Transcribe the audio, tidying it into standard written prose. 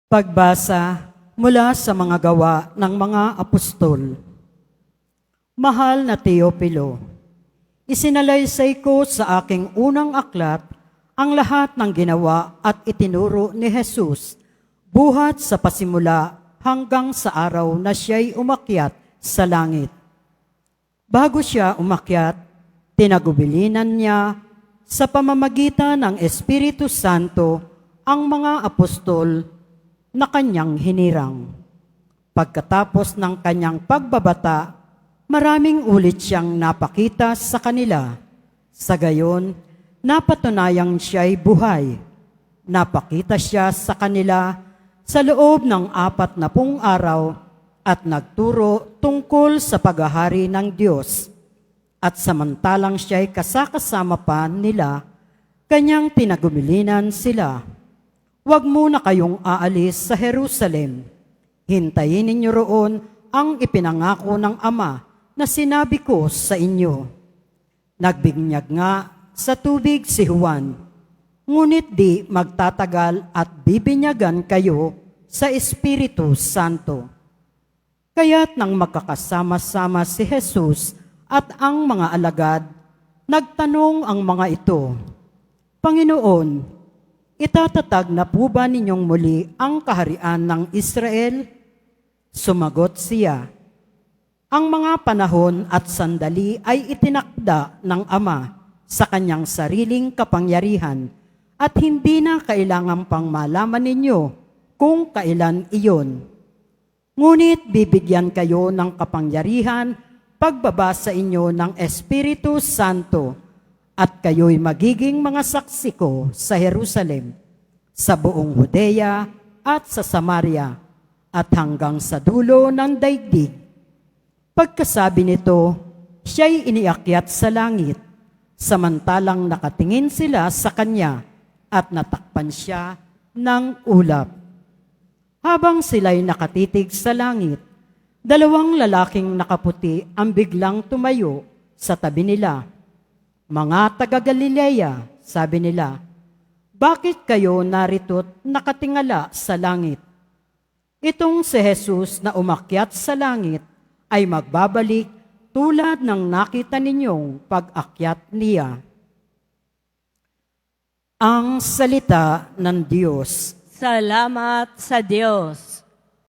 Pagbasa mula sa mga gawa ng mga apostol. Mahal na Teopilo, isinalaysay ko sa aking unang aklat ang lahat ng ginawa at itinuro ni Jesus buhat sa pasimula hanggang sa araw na siya'y umakyat sa langit. Bago siya umakyat, tinagubilinan niya sa pamamagitan ng Espiritu Santo ang mga apostol na kanyang hinirang. Pagkatapos ng kanyang pagbabata, maraming ulit siyang napakita sa kanila. Sa gayon, napatunayang siya'y buhay. Napakita siya sa kanila sa loob ng 40 araw at nagturo tungkol sa paghahari ng Diyos. At samantalang siya'y kasakasama pa nila, kanyang tinagumilinan sila. Huwag muna kayong aalis sa Jerusalem. Hintayin ninyo roon ang ipinangako ng Ama na sinabi ko sa inyo. Nagbinyag nga sa tubig si Juan, ngunit di magtatagal at bibinyagan kayo sa Espiritu Santo. Kaya't nang magkakasama-sama si Jesus at ang mga alagad, nagtanong ang mga ito, Panginoon, itatatag na po ba ninyong muli ang kaharian ng Israel? Sumagot siya, ang mga panahon at sandali ay itinakda ng Ama sa kanyang sariling kapangyarihan at hindi na kailangan pang malaman ninyo kung kailan iyon. Ngunit bibigyan kayo ng kapangyarihan pagbaba sa inyo ng Espiritu Santo at kayo'y magiging mga saksi ko sa Jerusalem, sa buong Judea at sa Samaria, at hanggang sa dulo ng daigdig. Pagkasabi nito, siya'y iniakyat sa langit, samantalang nakatingin sila sa kanya at natakpan siya ng ulap. Habang sila'y nakatitig sa langit, 2 lalaking nakaputi ang biglang tumayo sa tabi nila. Mga taga-Galilea, sabi nila, bakit kayo narito't nakatingala sa langit? Itong si Jesus na umakyat sa langit ay magbabalik tulad ng nakita ninyong pag-akyat niya. Ang salita ng Diyos. Salamat sa Diyos.